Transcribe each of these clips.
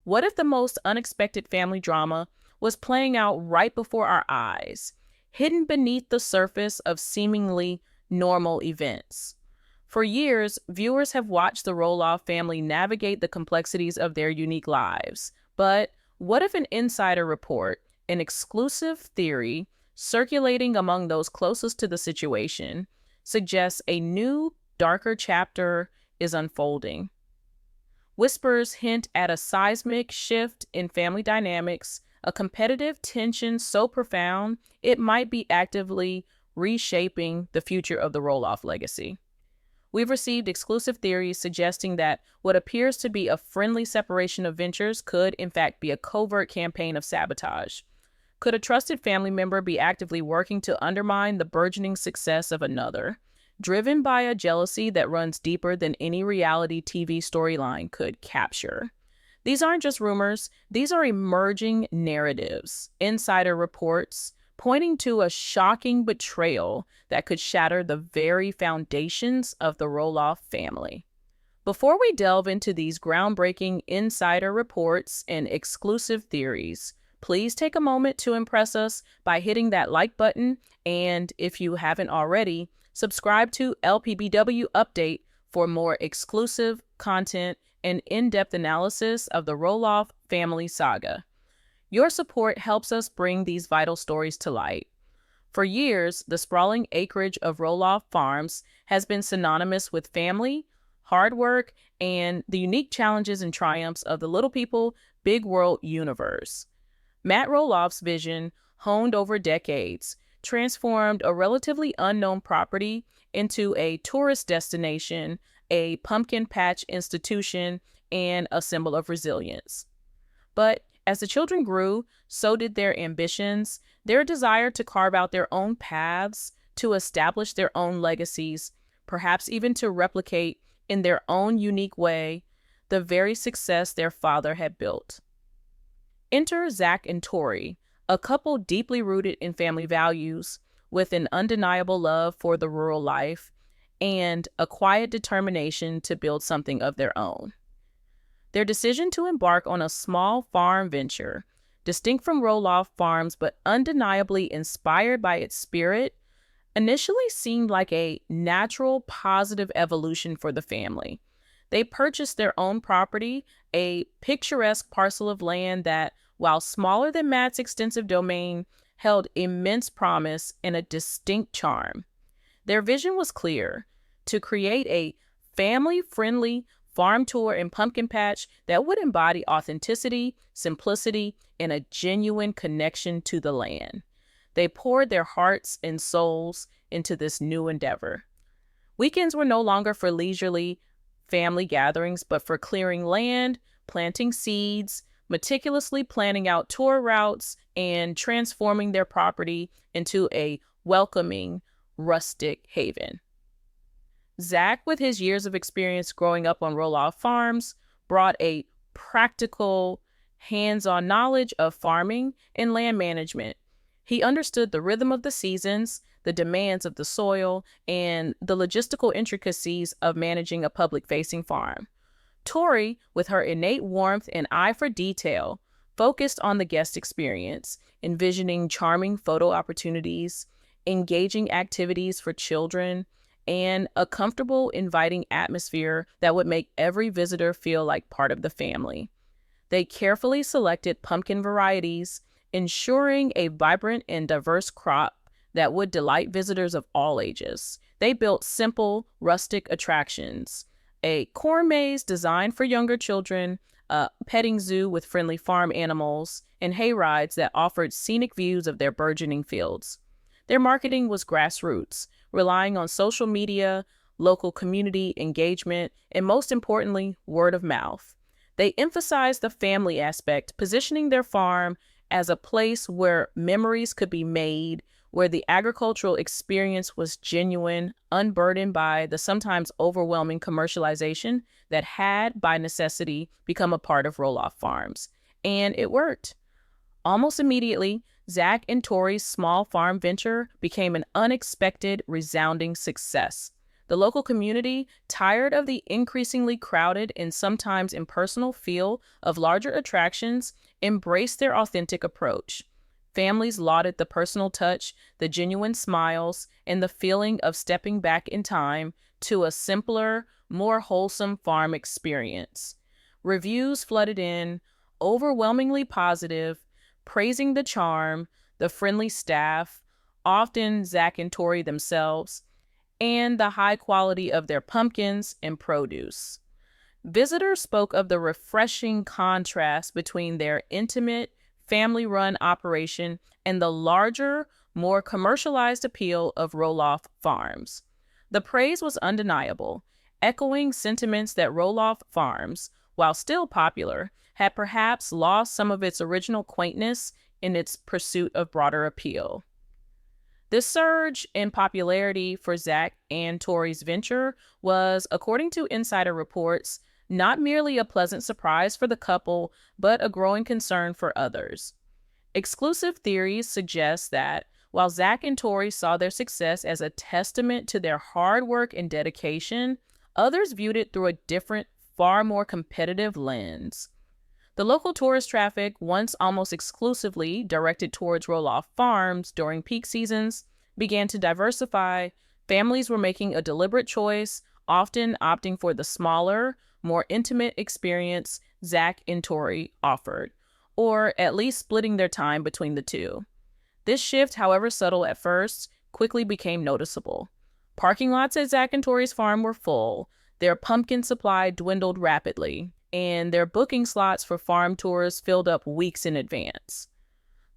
What if the most unexpected family drama was playing out right before our eyes, hidden beneath the surface of seemingly normal events? For years, viewers have watched the Roloff family navigate the complexities of their unique lives. But what if an insider report, an exclusive theory circulating among those closest to the situation, suggests a new, darker chapter is unfolding? Whispers hint at a seismic shift in family dynamics, a competitive tension so profound it might be actively reshaping the future of the Roloff legacy. We've received exclusive theories suggesting that what appears to be a friendly separation of ventures could, in fact, be a covert campaign of sabotage. Could a trusted family member be actively working to undermine the burgeoning success of another, driven by a jealousy that runs deeper than any reality TV storyline could capture? These aren't just rumors, these are emerging narratives, insider reports, pointing to a shocking betrayal that could shatter the very foundations of the Roloff family. Before we delve into these groundbreaking insider reports and exclusive theories, please take a moment to impress us by hitting that like button and, if you haven't already, subscribe to LPBW Update for more exclusive content and in-depth analysis of the Roloff family saga. Your support helps us bring these vital stories to light. For years, the sprawling acreage of Roloff Farms has been synonymous with family, hard work, and the unique challenges and triumphs of the little people, big world universe. Matt Roloff's vision, honed over decades, transformed a relatively unknown property into a tourist destination, a pumpkin patch institution, and a symbol of resilience. But as the children grew, so did their ambitions, their desire to carve out their own paths, to establish their own legacies, perhaps even to replicate in their own unique way the very success their father had built. Enter Zach and Tori, a couple deeply rooted in family values, with an undeniable love for the rural life and a quiet determination to build something of their own. Their decision to embark on a small farm venture, distinct from Roloff Farms but undeniably inspired by its spirit, initially seemed like a natural, positive evolution for the family. They purchased their own property, a picturesque parcel of land that, while smaller than Matt's extensive domain, held immense promise and a distinct charm. Their vision was clear: to create a family-friendly farm tour and pumpkin patch that would embody authenticity, simplicity, and a genuine connection to the land. They poured their hearts and souls into this new endeavor. Weekends were no longer for leisurely family gatherings, but for clearing land, planting seeds, meticulously planning out tour routes, and transforming their property into a welcoming, rustic haven. Zach, with his years of experience growing up on Roloff Farms, brought a practical, hands-on knowledge of farming and land management. He understood the rhythm of the seasons, the demands of the soil, and the logistical intricacies of managing a public-facing farm. Tori, with her innate warmth and eye for detail, focused on the guest experience, envisioning charming photo opportunities, engaging activities for children, and a comfortable, inviting atmosphere that would make every visitor feel like part of the family. They carefully selected pumpkin varieties, ensuring a vibrant and diverse crop that would delight visitors of all ages. They built simple, rustic attractions: a corn maze designed for younger children, a petting zoo with friendly farm animals, and hay rides that offered scenic views of their burgeoning fields. Their marketing was grassroots, relying on social media, local community engagement, and most importantly, word of mouth. They emphasized the family aspect, positioning their farm as a place where memories could be made, where the agricultural experience was genuine, unburdened by the sometimes overwhelming commercialization that had, by necessity, become a part of Roloff Farms. And it worked. Almost immediately, Zach and Tori's small farm venture became an unexpected, resounding success. The local community, tired of the increasingly crowded and sometimes impersonal feel of larger attractions, embraced their authentic approach. Families lauded the personal touch, the genuine smiles, and the feeling of stepping back in time to a simpler, more wholesome farm experience. Reviews flooded in, overwhelmingly positive, praising the charm, the friendly staff, often Zach and Tori themselves, and the high quality of their pumpkins and produce. Visitors spoke of the refreshing contrast between their intimate, family-run operation and the larger, more commercialized appeal of Roloff Farms. The praise was undeniable, echoing sentiments that Roloff Farms, while still popular, had perhaps lost some of its original quaintness in its pursuit of broader appeal. This surge in popularity for Zach and Tori's venture was, according to insider reports, not merely a pleasant surprise for the couple, but a growing concern for others. Exclusive theories suggest that while Zach and Tori saw their success as a testament to their hard work and dedication, others viewed it through a different, far more competitive lens. The local tourist traffic, once almost exclusively directed towards Roloff Farms during peak seasons, began to diversify. Families were making a deliberate choice, often opting for the smaller, more intimate experience Zach and Tori offered, or at least splitting their time between the two. This shift, however subtle at first, quickly became noticeable. Parking lots at Zach and Tori's farm were full, their pumpkin supply dwindled rapidly, and their booking slots for farm tours filled up weeks in advance.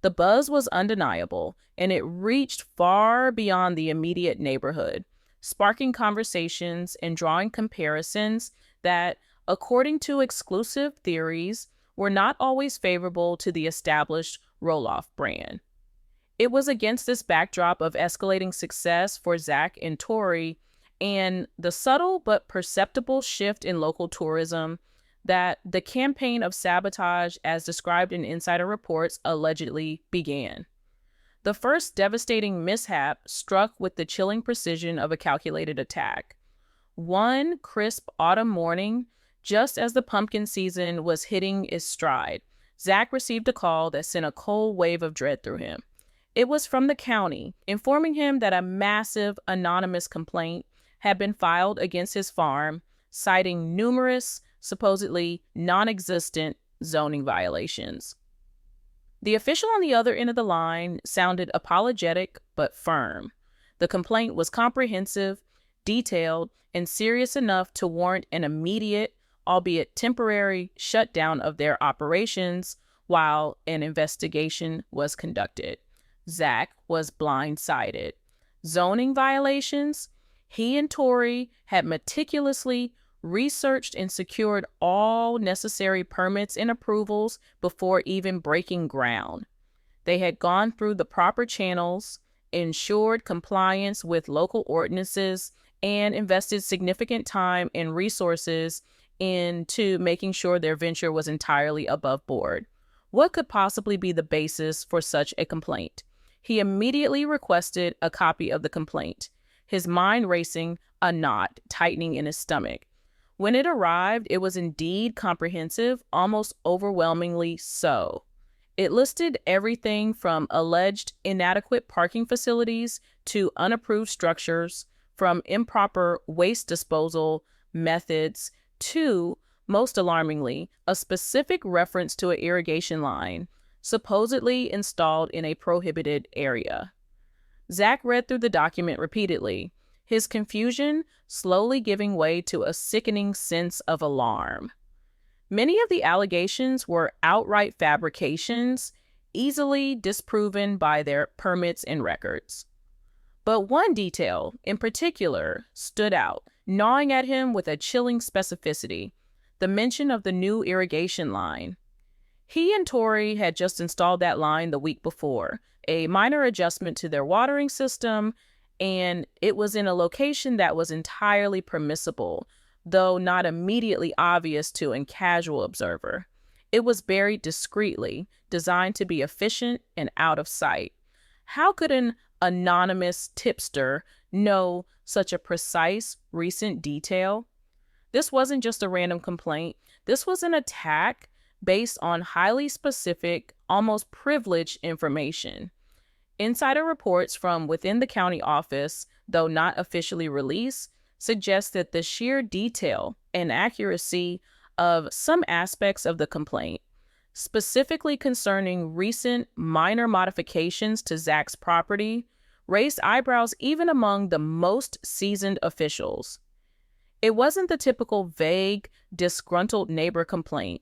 The buzz was undeniable, and it reached far beyond the immediate neighborhood, sparking conversations and drawing comparisons that, according to exclusive theories, were not always favorable to the established Roloff brand. It was against this backdrop of escalating success for Zach and Tori and the subtle but perceptible shift in local tourism that the campaign of sabotage, as described in insider reports, allegedly began. The first devastating mishap struck with the chilling precision of a calculated attack. One crisp autumn morning, just as the pumpkin season was hitting its stride, Zach received a call that sent a cold wave of dread through him. It was from the county, informing him that a massive anonymous complaint had been filed against his farm, citing numerous, supposedly non-existent zoning violations. The official on the other end of the line sounded apologetic but firm. The complaint was comprehensive, detailed, and serious enough to warrant an immediate, albeit temporary, shutdown of their operations while an investigation was conducted. Zach was blindsided. Zoning violations? He and Tori had meticulously researched and secured all necessary permits and approvals before even breaking ground. They had gone through the proper channels, ensured compliance with local ordinances, and invested significant time and resources into making sure their venture was entirely above board. What could possibly be the basis for such a complaint? He immediately requested a copy of the complaint, his mind racing, a knot tightening in his stomach. When it arrived, it was indeed comprehensive, almost overwhelmingly so. It listed everything from alleged inadequate parking facilities to unapproved structures, from improper waste disposal methods to, most alarmingly, a specific reference to an irrigation line, supposedly installed in a prohibited area. Zach read through the document repeatedly, his confusion slowly giving way to a sickening sense of alarm. Many of the allegations were outright fabrications, easily disproven by their permits and records. But one detail, in particular, stood out, gnawing at him with a chilling specificity: the mention of the new irrigation line. He and Tori had just installed that line the week before, a minor adjustment to their watering system, and it was in a location that was entirely permissible, though not immediately obvious to a casual observer. It was buried discreetly, designed to be efficient and out of sight. How could an anonymous tipster know such a precise, recent detail? This wasn't just a random complaint. This was an attack based on highly specific, almost privileged information. Insider reports from within the county office, though not officially released, suggest that the sheer detail and accuracy of some aspects of the complaint, specifically concerning recent minor modifications to Zach's property, raised eyebrows even among the most seasoned officials. It wasn't the typical vague, disgruntled neighbor complaint.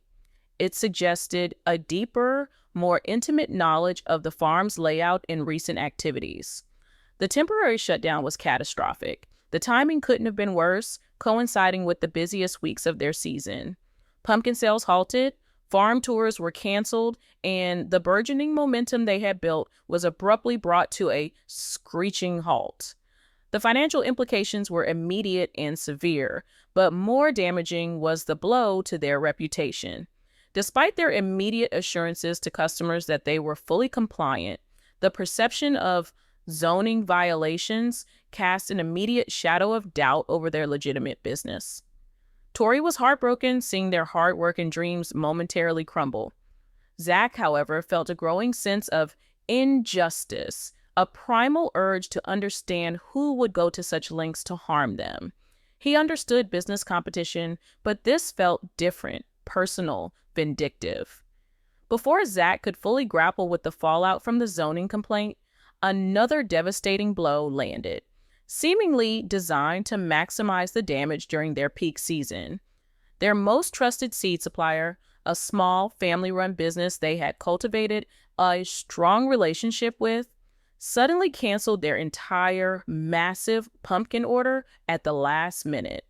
It suggested a deeper, more intimate knowledge of the farm's layout and recent activities. The temporary shutdown was catastrophic. The timing couldn't have been worse, coinciding with the busiest weeks of their season. Pumpkin sales halted, farm tours were canceled, and the burgeoning momentum they had built was abruptly brought to a screeching halt. The financial implications were immediate and severe, but more damaging was the blow to their reputation. Despite their immediate assurances to customers that they were fully compliant, the perception of zoning violations cast an immediate shadow of doubt over their legitimate business. Tori was heartbroken seeing their hard work and dreams momentarily crumble. Zach, however, felt a growing sense of injustice, a primal urge to understand who would go to such lengths to harm them. He understood business competition, but this felt different, personal, vindictive. Before Zach could fully grapple with the fallout from the zoning complaint, another devastating blow landed, seemingly designed to maximize the damage during their peak season. Their most trusted seed supplier, a small family-run business they had cultivated a strong relationship with, suddenly canceled their entire massive pumpkin order at the last minute.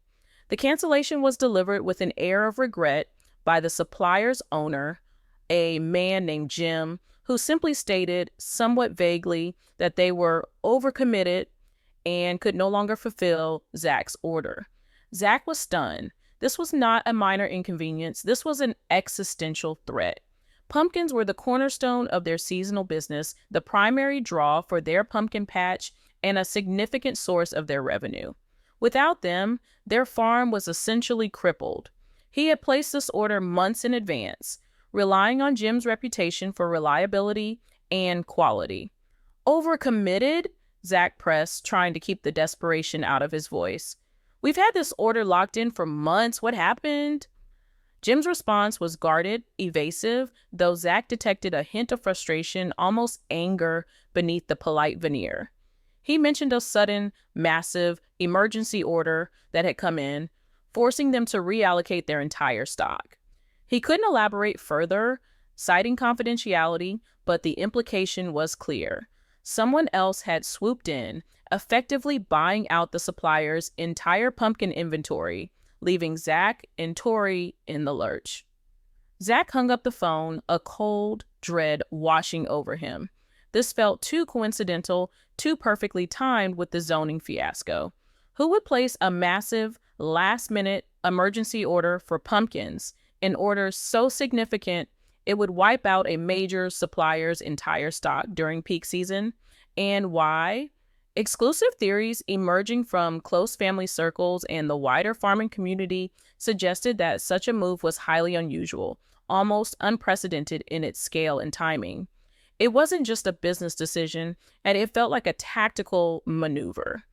The cancellation was delivered with an air of regret by the supplier's owner, a man named Jim, who simply stated, somewhat vaguely, that they were overcommitted and could no longer fulfill Zach's order. Zach was stunned. This was not a minor inconvenience. This was an existential threat. Pumpkins were the cornerstone of their seasonal business, the primary draw for their pumpkin patch, and a significant source of their revenue. Without them, their farm was essentially crippled. He had placed this order months in advance, relying on Jim's reputation for reliability and quality. Overcommitted? Zach pressed, trying to keep the desperation out of his voice. We've had this order locked in for months. What happened? Jim's response was guarded, evasive, though Zach detected a hint of frustration, almost anger, beneath the polite veneer. He mentioned a sudden, massive emergency order that had come in, forcing them to reallocate their entire stock. He couldn't elaborate further, citing confidentiality, but the implication was clear. Someone else had swooped in, effectively buying out the supplier's entire pumpkin inventory, leaving Zach and Tori in the lurch. Zach hung up the phone, a cold dread washing over him. This felt too coincidental, too perfectly timed with the zoning fiasco. Who would place a massive, last-minute emergency order for pumpkins, an order so significant it would wipe out a major supplier's entire stock during peak season? And why? Exclusive theories emerging from close family circles and the wider farming community suggested that such a move was highly unusual, almost unprecedented in its scale and timing. It wasn't just a business decision, and it felt like a tactical maneuver.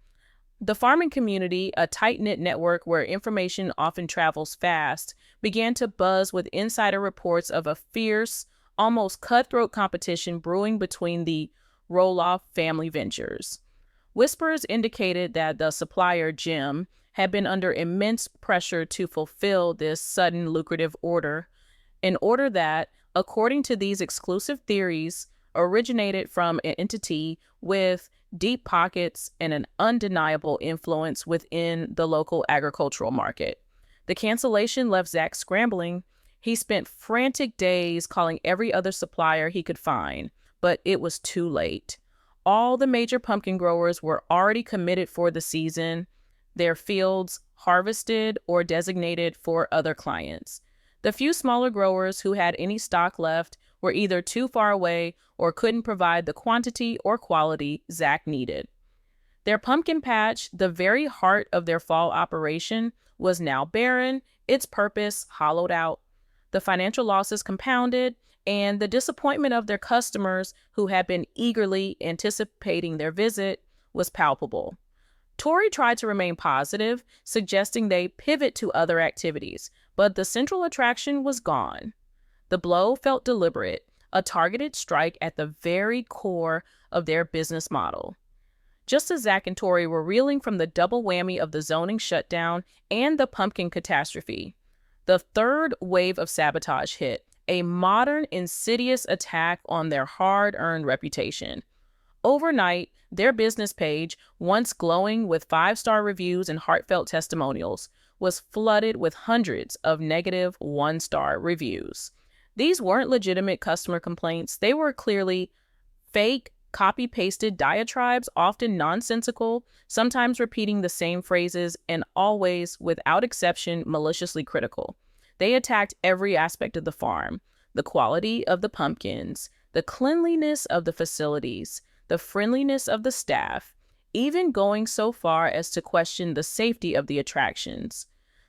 The farming community, a tight-knit network where information often travels fast, began to buzz with insider reports of a fierce, almost cutthroat competition brewing between the Roloff family ventures. Whispers indicated that the supplier, Jim, had been under immense pressure to fulfill this sudden lucrative order, an order that, according to these exclusive theories, originated from an entity with deep pockets and an undeniable influence within the local agricultural market. The cancellation left Zach scrambling. He spent frantic days calling every other supplier he could find, but it was too late. All the major pumpkin growers were already committed for the season, their fields harvested or designated for other clients. The few smaller growers who had any stock left were either too far away or couldn't provide the quantity or quality Zach needed. Their pumpkin patch, the very heart of their fall operation, was now barren, its purpose hollowed out. The financial losses compounded, and the disappointment of their customers who had been eagerly anticipating their visit was palpable. Tori tried to remain positive, suggesting they pivot to other activities, but the central attraction was gone. The blow felt deliberate, a targeted strike at the very core of their business model. Just as Zach and Tori were reeling from the double whammy of the zoning shutdown and the pumpkin catastrophe, the third wave of sabotage hit, a modern, insidious attack on their hard-earned reputation. Overnight, their business page, once glowing with 5-star reviews and heartfelt testimonials, was flooded with hundreds of negative 1-star reviews. These weren't legitimate customer complaints. They were clearly fake, copy-pasted diatribes, often nonsensical, sometimes repeating the same phrases, and always, without exception, maliciously critical. They attacked every aspect of the farm: the quality of the pumpkins, the cleanliness of the facilities, the friendliness of the staff, even going so far as to question the safety of the attractions.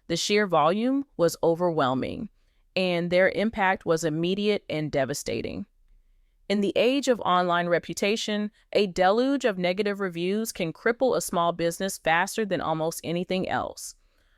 The sheer volume was overwhelming, and their impact was immediate and devastating. In the age of online reputation, a deluge of negative reviews can cripple a small business faster than almost anything else.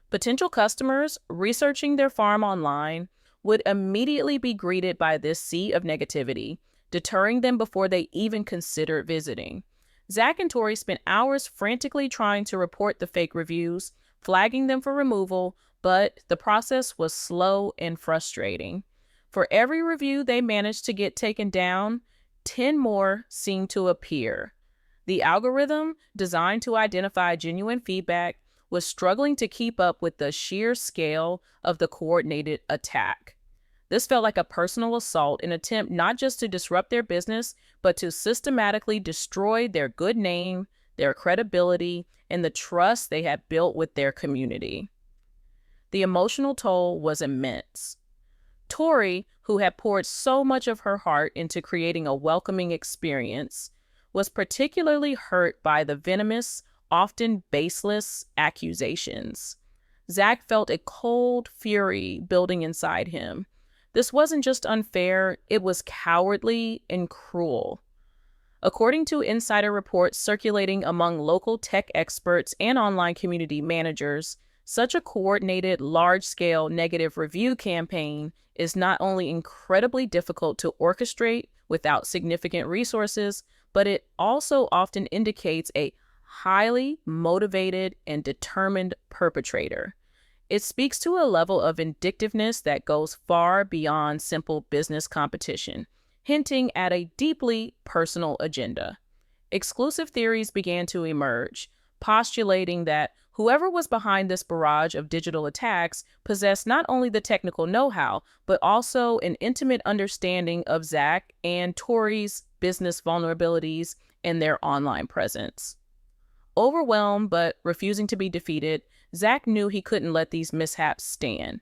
Potential customers researching their farm online would immediately be greeted by this sea of negativity, deterring them before they even considered visiting. Zach and Tori spent hours frantically trying to report the fake reviews, flagging them for removal, but the process was slow and frustrating. For every review they managed to get taken down, 10 more seemed to appear. The algorithm, designed to identify genuine feedback, was struggling to keep up with the sheer scale of the coordinated attack. This felt like a personal assault, an attempt not just to disrupt their business, but to systematically destroy their good name, their credibility, and the trust they had built with their community. The emotional toll was immense. Tori, who had poured so much of her heart into creating a welcoming experience, was particularly hurt by the venomous, often baseless accusations. Zach felt a cold fury building inside him. This wasn't just unfair, it was cowardly and cruel. According to insider reports circulating among local tech experts and online community managers, such a coordinated, large-scale negative review campaign is not only incredibly difficult to orchestrate without significant resources, but it also often indicates a highly motivated and determined perpetrator. It speaks to a level of vindictiveness that goes far beyond simple business competition, hinting at a deeply personal agenda. Exclusive theories began to emerge, postulating that whoever was behind this barrage of digital attacks possessed not only the technical know-how, but also an intimate understanding of Zach and Tori's business vulnerabilities and their online presence. Overwhelmed but refusing to be defeated, Zach knew he couldn't let these mishaps stand.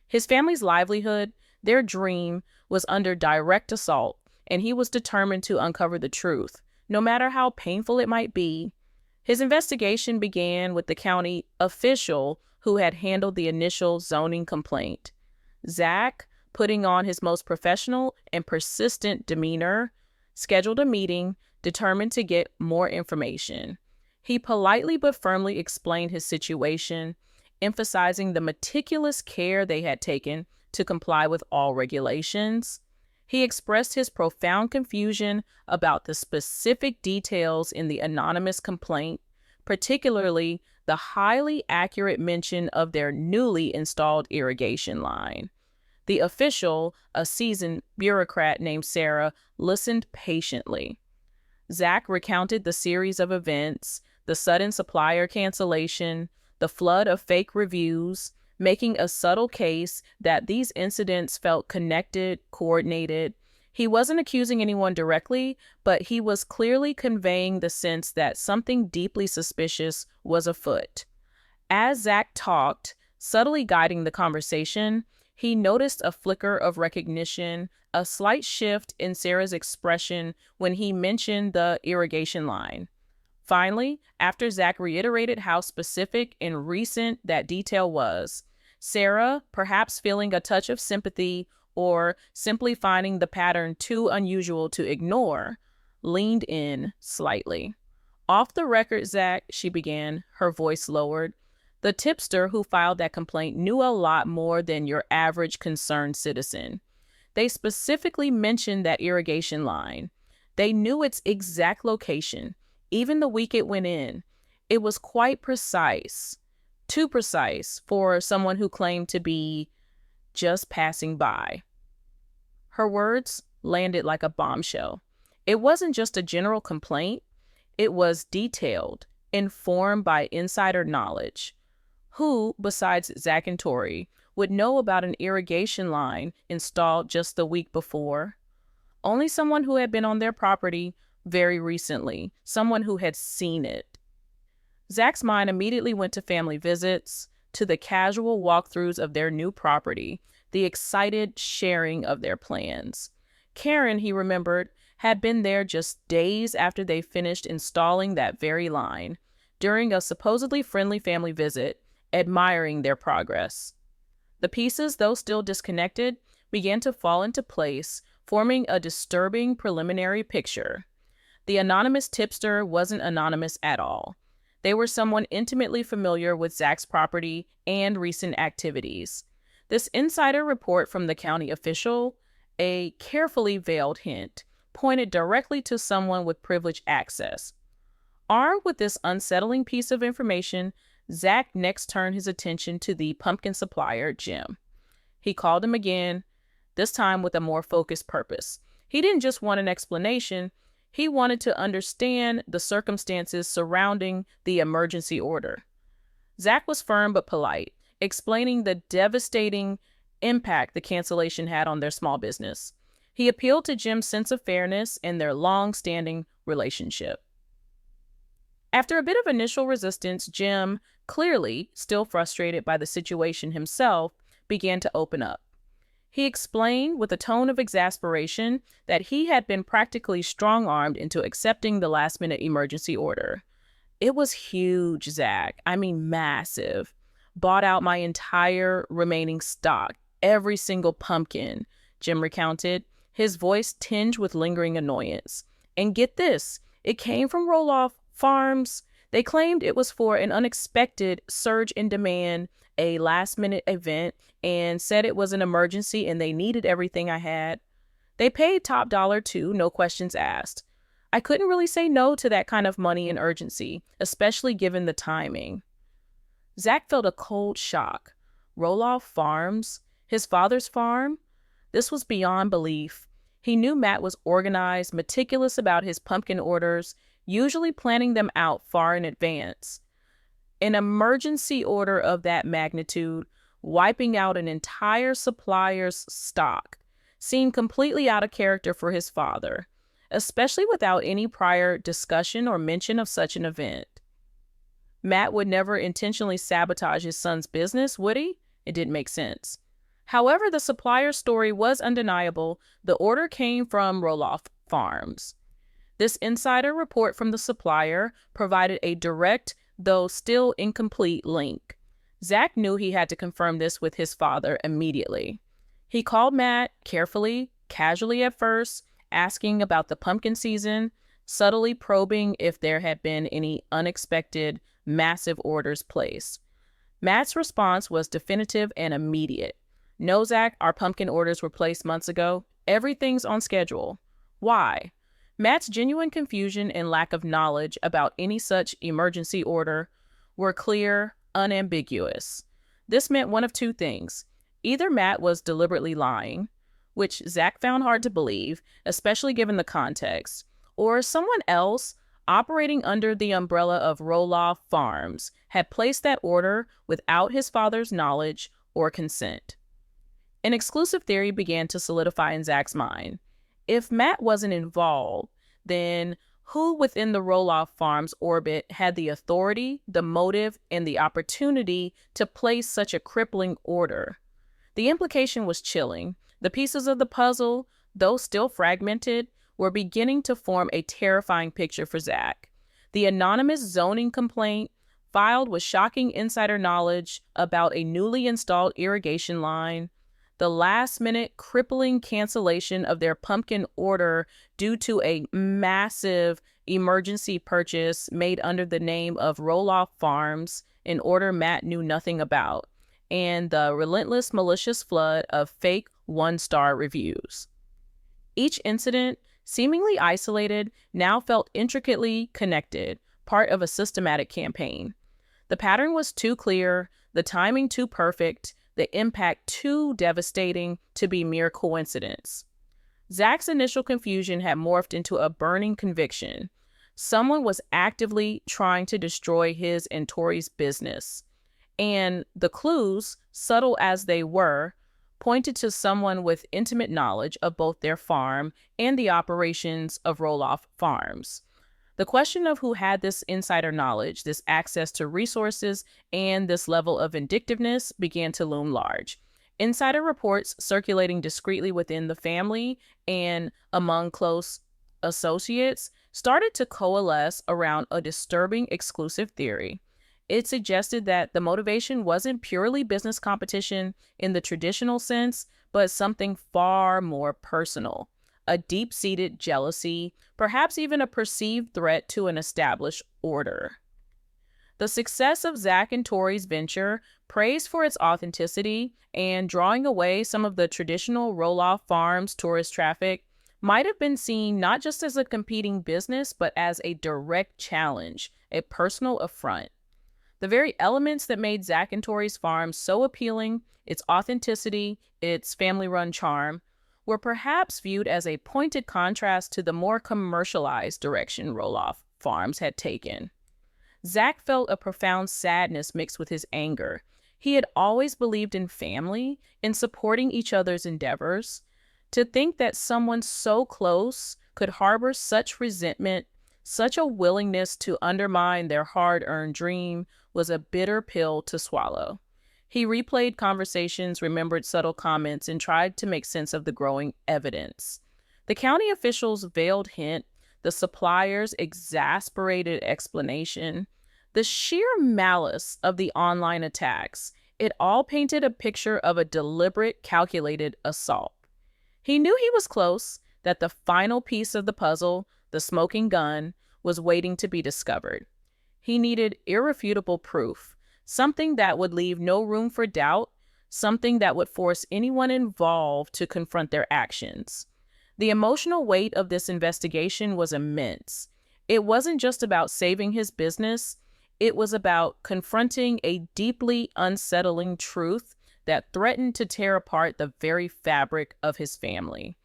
His family's livelihood, their dream, was under direct assault, and he was determined to uncover the truth, no matter how painful it might be. His investigation began with the county official who had handled the initial zoning complaint. Zach, putting on his most professional and persistent demeanor, scheduled a meeting, determined to get more information. He politely but firmly explained his situation, emphasizing the meticulous care they had taken to comply with all regulations. He expressed his profound confusion about the specific details in the anonymous complaint, particularly the highly accurate mention of their newly installed irrigation line. The official, a seasoned bureaucrat named Sarah, listened patiently. Zach recounted the series of events, the sudden supplier cancellation, the flood of fake reviews, making a subtle case that these incidents felt connected, coordinated. He wasn't accusing anyone directly, but he was clearly conveying the sense that something deeply suspicious was afoot. As Zach talked, subtly guiding the conversation, he noticed a flicker of recognition, a slight shift in Sarah's expression when he mentioned the irrigation line. Finally, after Zach reiterated how specific and recent that detail was, Sarah, perhaps feeling a touch of sympathy or simply finding the pattern too unusual to ignore, leaned in slightly. "Off the record, Zach," she began, her voice lowered. "The tipster who filed that complaint knew a lot more than your average concerned citizen. They specifically mentioned that irrigation line. They knew its exact location, even the week it went in. It was quite precise, too precise for someone who claimed to be just passing by." Her words landed like a bombshell. It wasn't just a general complaint. It was detailed, informed by insider knowledge. Who, besides Zach and Tori, would know about an irrigation line installed just the week before? Only someone who had been on their property very recently, someone who had seen it. Zach's mind immediately went to family visits, to the casual walkthroughs of their new property, the excited sharing of their plans. Caryn, he remembered, had been there just days after they finished installing that very line, during a supposedly friendly family visit, admiring their progress. The pieces, though still disconnected, began to fall into place, forming a disturbing preliminary picture. The anonymous tipster wasn't anonymous at all. They were someone intimately familiar with Zach's property and recent activities. This insider report from the county official, a carefully veiled hint, pointed directly to someone with privileged access. Armed with this unsettling piece of information, Zach next turned his attention to the pumpkin supplier, Jim. He called him again, this time with a more focused purpose. He didn't just want an explanation. He wanted to understand the circumstances surrounding the emergency order. Zach was firm but polite, explaining the devastating impact the cancellation had on their small business. He appealed to Jim's sense of fairness and their long-standing relationship. After a bit of initial resistance, Jim, clearly still frustrated by the situation himself, began to open up. He explained with a tone of exasperation that he had been practically strong-armed into accepting the last-minute emergency order. "It was huge, Zach. I mean, massive. Bought out my entire remaining stock, every single pumpkin," Jim recounted, his voice tinged with lingering annoyance. "And get this, it came from Roloff Farms. They claimed it was for an unexpected surge in demand, a last-minute event, and said it was an emergency and they needed everything I had. They paid top dollar too, no questions asked. I couldn't really say no to that kind of money and urgency, especially given the timing." Zach felt a cold shock. Roloff Farms? His father's farm? This was beyond belief. He knew Matt was organized, meticulous about his pumpkin orders, usually planning them out far in advance. An emergency order of that magnitude, wiping out an entire supplier's stock, seemed completely out of character for his father, especially without any prior discussion or mention of such an event. Matt would never intentionally sabotage his son's business, would he? It didn't make sense. However, the supplier's story was undeniable. The order came from Roloff Farms. This insider report from the supplier provided a direct, though still incomplete, link. Zach knew he had to confirm this with his father immediately. He called Matt, carefully, casually at first, asking about the pumpkin season, subtly probing if there had been any unexpected, massive orders placed. Matt's response was definitive and immediate. "No, Zach, our pumpkin orders were placed months ago. Everything's on schedule." Why? Matt's genuine confusion and lack of knowledge about any such emergency order were clear, unambiguous. This meant one of two things. Either Matt was deliberately lying, which Zach found hard to believe, especially given the context, or someone else, operating under the umbrella of Roloff Farms, had placed that order without his father's knowledge or consent. An exclusive theory began to solidify in Zach's mind. If Matt wasn't involved, then who within the Roloff Farms orbit had the authority, the motive, and the opportunity to place such a crippling order? The implication was chilling. The pieces of the puzzle, though still fragmented, were beginning to form a terrifying picture for Zach. The anonymous zoning complaint filed with shocking insider knowledge about a newly installed irrigation line, the last-minute crippling cancellation of their pumpkin order due to a massive emergency purchase made under the name of Roloff Farms, an order Matt knew nothing about, and the relentless malicious flood of fake one-star reviews. Each incident, seemingly isolated, now felt intricately connected, part of a systematic campaign. The pattern was too clear, the timing too perfect, the impact too devastating to be mere coincidence. Zach's initial confusion had morphed into a burning conviction. Someone was actively trying to destroy his and Tori's business. And the clues, subtle as they were, pointed to someone with intimate knowledge of both their farm and the operations of Roloff Farms. The question of who had this insider knowledge, this access to resources, and this level of vindictiveness began to loom large. Insider reports circulating discreetly within the family and among close associates started to coalesce around a disturbing exclusive theory. It suggested that the motivation wasn't purely business competition in the traditional sense, but something far more personal. A deep-seated jealousy, perhaps even a perceived threat to an established order. The success of Zach and Tori's venture, praised for its authenticity and drawing away some of the traditional Roloff Farms tourist traffic, might have been seen not just as a competing business, but as a direct challenge, a personal affront. The very elements that made Zach and Tori's farm so appealing, its authenticity, its family-run charm, were perhaps viewed as a pointed contrast to the more commercialized direction Roloff Farms had taken. Zach felt a profound sadness mixed with his anger. He had always believed in family, in supporting each other's endeavors. To think that someone so close could harbor such resentment, such a willingness to undermine their hard-earned dream, was a bitter pill to swallow. He replayed conversations, remembered subtle comments, and tried to make sense of the growing evidence. The county officials' veiled hint, the supplier's exasperated explanation, the sheer malice of the online attacks, it all painted a picture of a deliberate, calculated assault. He knew he was close, that the final piece of the puzzle, the smoking gun, was waiting to be discovered. He needed irrefutable proof, something that would leave no room for doubt, something that would force anyone involved to confront their actions. The emotional weight of this investigation was immense. It wasn't just about saving his business, it was about confronting a deeply unsettling truth that threatened to tear apart the very fabric of his family.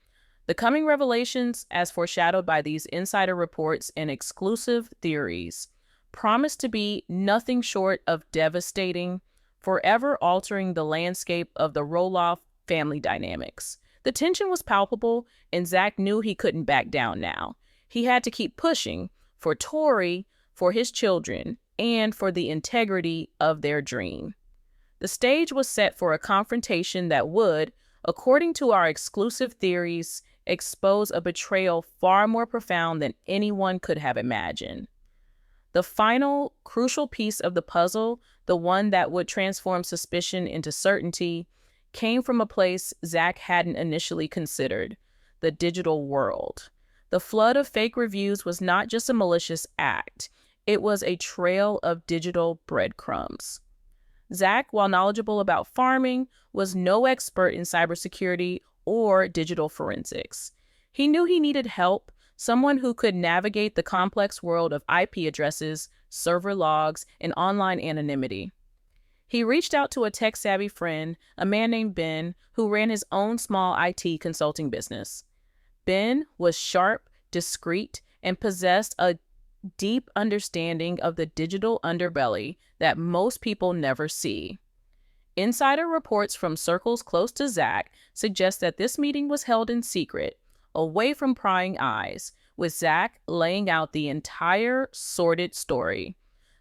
The coming revelations, as foreshadowed by these insider reports and exclusive theories, promised to be nothing short of devastating, forever altering the landscape of the Roloff family dynamics. The tension was palpable, and Zach knew he couldn't back down now. He had to keep pushing for Tori, for his children, and for the integrity of their dream. The stage was set for a confrontation that would, according to our exclusive theories, expose a betrayal far more profound than anyone could have imagined. The final, crucial piece of the puzzle, the one that would transform suspicion into certainty, came from a place Zach hadn't initially considered: the digital world. The flood of fake reviews was not just a malicious act, it was a trail of digital breadcrumbs. Zach, while knowledgeable about farming, was no expert in cybersecurity or digital forensics. He knew he needed help, someone who could navigate the complex world of IP addresses, server logs, and online anonymity. He reached out to a tech-savvy friend, a man named Ben, who ran his own small IT consulting business. Ben was sharp, discreet, and possessed a deep understanding of the digital underbelly that most people never see. Insider reports from circles close to Zach suggest that this meeting was held in secret, away from prying eyes, with Zach laying out the entire sordid story: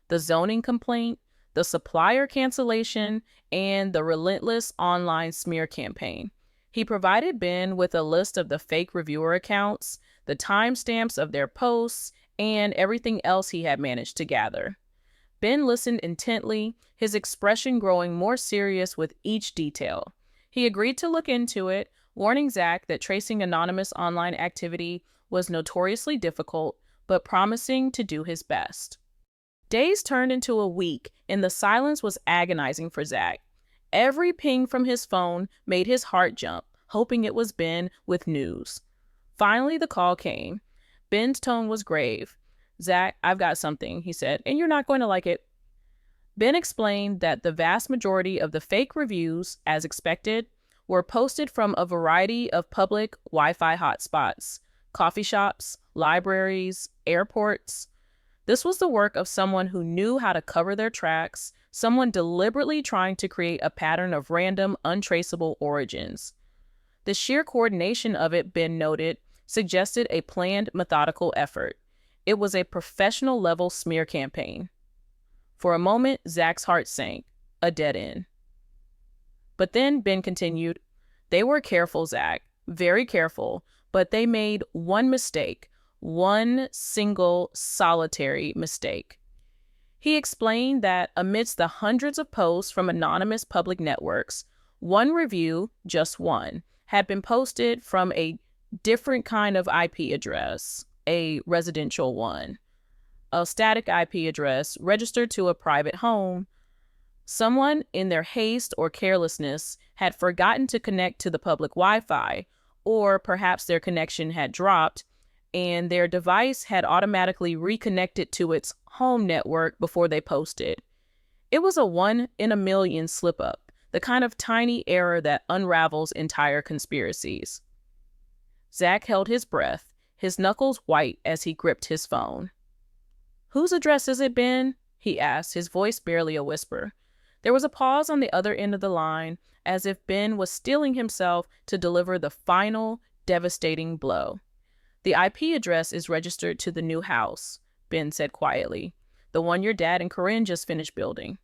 the zoning complaint, the supplier cancellation, and the relentless online smear campaign. He provided Ben with a list of the fake reviewer accounts, the timestamps of their posts, and everything else he had managed to gather. Ben listened intently, his expression growing more serious with each detail. He agreed to look into it, warning Zach that tracing anonymous online activity was notoriously difficult, but promising to do his best. Days turned into a week, and the silence was agonizing for Zach. Every ping from his phone made his heart jump, hoping it was Ben with news. Finally, the call came. Ben's tone was grave. "Zach, I've got something," he said, "and you're not going to like it." Ben explained that the vast majority of the fake reviews, as expected, were posted from a variety of public Wi-Fi hotspots, coffee shops, libraries, airports. This was the work of someone who knew how to cover their tracks, someone deliberately trying to create a pattern of random, untraceable origins. The sheer coordination of it, Ben noted, suggested a planned, methodical effort. It was a professional-level smear campaign. For a moment, Zach's heart sank, a dead end. But then Ben continued, "They were careful, Zach, very careful, but they made one mistake, one single solitary mistake." He explained that amidst the hundreds of posts from anonymous public networks, one review, just one, had been posted from a different kind of IP address, a residential one, a static IP address registered to a private home. Someone, in their haste or carelessness, had forgotten to connect to the public Wi-Fi, or perhaps their connection had dropped, and their device had automatically reconnected to its home network before they posted. It was a one-in-a-million slip-up, the kind of tiny error that unravels entire conspiracies. Zach held his breath, his knuckles white as he gripped his phone. "Whose address is it, Ben?" he asked, his voice barely a whisper. There was a pause on the other end of the line, as if Ben was steeling himself to deliver the final, devastating blow. "The IP address is registered to the new house," Ben said quietly, "the one your dad and Caryn just finished building."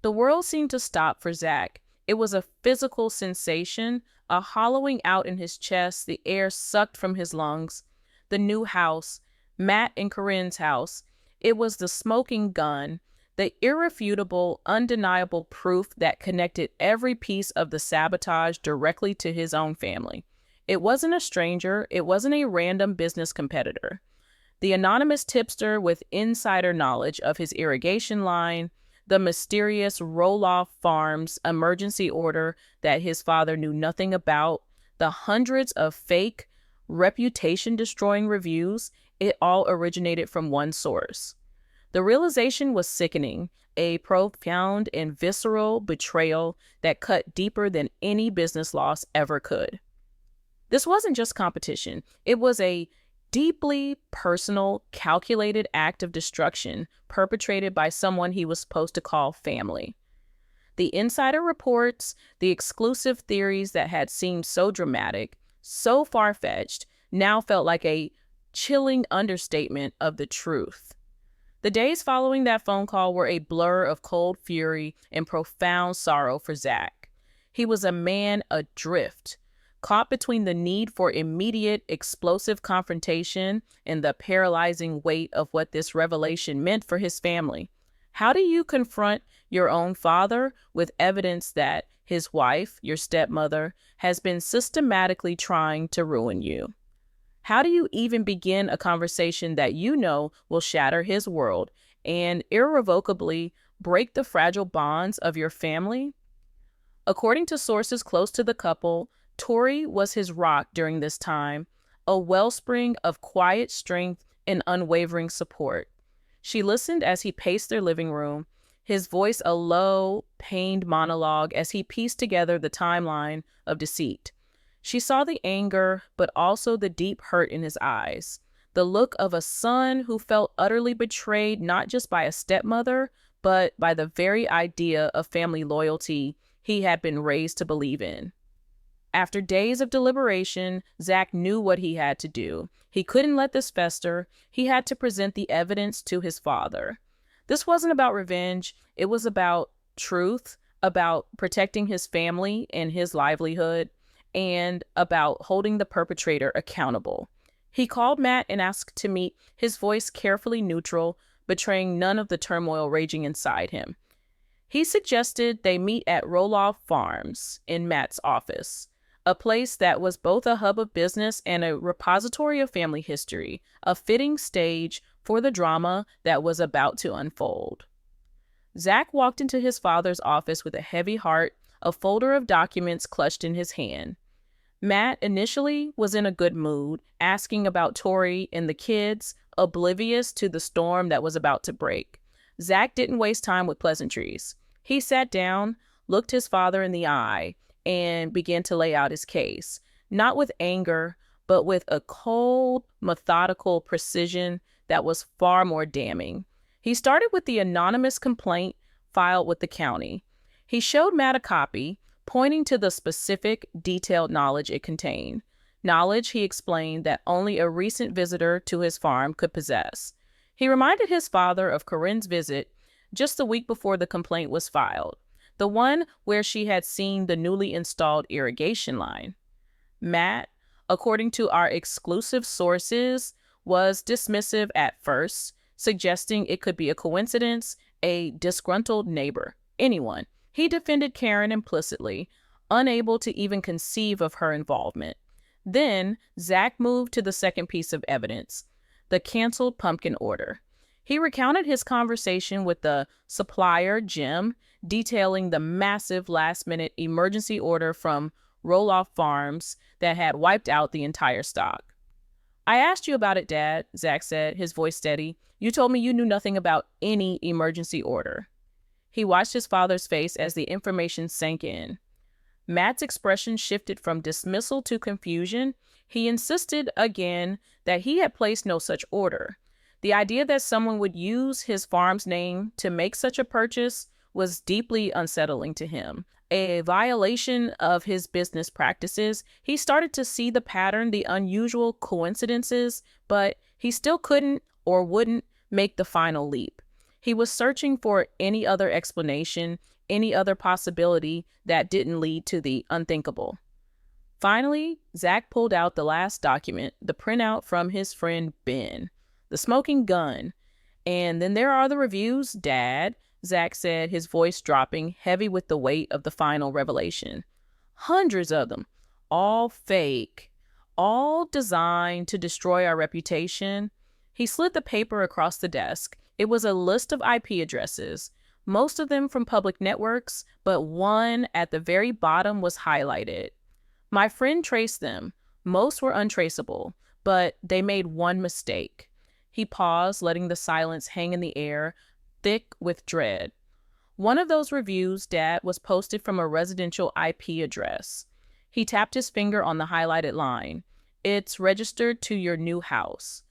The world seemed to stop for Zach. It was a physical sensation, a hollowing out in his chest, the air sucked from his lungs. The new house, Matt and Caryn's house, it was the smoking gun, the irrefutable, undeniable proof that connected every piece of the sabotage directly to his own family. It wasn't a stranger, it wasn't a random business competitor. The anonymous tipster with insider knowledge of his irrigation line, the mysterious Roloff Farms emergency order that his father knew nothing about, the hundreds of fake, reputation-destroying reviews, it all originated from one source. The realization was sickening, a profound and visceral betrayal that cut deeper than any business loss ever could. This wasn't just competition. It was a deeply personal, calculated act of destruction perpetrated by someone he was supposed to call family. The insider reports, the exclusive theories that had seemed so dramatic, so far-fetched, now felt like a chilling understatement of the truth. The days following that phone call were a blur of cold fury and profound sorrow for Zach. He was a man adrift, caught between the need for immediate, explosive confrontation and the paralyzing weight of what this revelation meant for his family. How do you confront your own father with evidence that his wife, your stepmother, has been systematically trying to ruin you? How do you even begin a conversation that you know will shatter his world and irrevocably break the fragile bonds of your family? According to sources close to the couple, Tori was his rock during this time, a wellspring of quiet strength and unwavering support. She listened as he paced their living room, his voice a low, pained monologue as he pieced together the timeline of deceit. She saw the anger, but also the deep hurt in his eyes, the look of a son who felt utterly betrayed not just by a stepmother, but by the very idea of family loyalty he had been raised to believe in. After days of deliberation, Zach knew what he had to do. He couldn't let this fester. He had to present the evidence to his father. This wasn't about revenge. It was about truth, about protecting his family and his livelihood, and about holding the perpetrator accountable. He called Matt and asked to meet, his voice carefully neutral, betraying none of the turmoil raging inside him. He suggested they meet at Roloff Farms in Matt's office, a place that was both a hub of business and a repository of family history, a fitting stage for the drama that was about to unfold. Zach walked into his father's office with a heavy heart, a folder of documents clutched in his hand. Matt initially was in a good mood, asking about Tori and the kids, oblivious to the storm that was about to break. Zach didn't waste time with pleasantries. He sat down, looked his father in the eye, and began to lay out his case, not with anger, but with a cold, methodical precision that was far more damning. He started with the anonymous complaint filed with the county. He showed Matt a copy, pointing to the specific, detailed knowledge it contained. Knowledge, he explained, that only a recent visitor to his farm could possess. He reminded his father of Caryn's visit just the week before the complaint was filed, the one where she had seen the newly installed irrigation line. Matt, according to our exclusive sources, was dismissive at first, suggesting it could be a coincidence, a disgruntled neighbor, anyone. He defended Caryn implicitly, unable to even conceive of her involvement. Then, Zach moved to the second piece of evidence, the canceled pumpkin order. He recounted his conversation with the supplier, Jim, detailing the massive last-minute emergency order from Roloff Farms that had wiped out the entire stock. "I asked you about it, Dad," Zach said, his voice steady. "You told me you knew nothing about any emergency order." He watched his father's face as the information sank in. Matt's expression shifted from dismissal to confusion. He insisted again that he had placed no such order. The idea that someone would use his farm's name to make such a purchase was deeply unsettling to him, a violation of his business practices. He started to see the pattern, the unusual coincidences, but he still couldn't or wouldn't make the final leap. He was searching for any other explanation, any other possibility that didn't lead to the unthinkable. Finally, Zach pulled out the last document, the printout from his friend Ben, the smoking gun. "And then there are the reviews, Dad," Zach said, his voice dropping, heavy with the weight of the final revelation. "Hundreds of them, all fake, all designed to destroy our reputation." He slid the paper across the desk. It was a list of IP addresses, most of them from public networks, but one at the very bottom was highlighted. "My friend traced them. Most were untraceable, but they made one mistake." He paused, letting the silence hang in the air, thick with dread. "One of those reviews, Dad, was posted from a residential IP address." He tapped his finger on the highlighted line. "It's registered to your new house,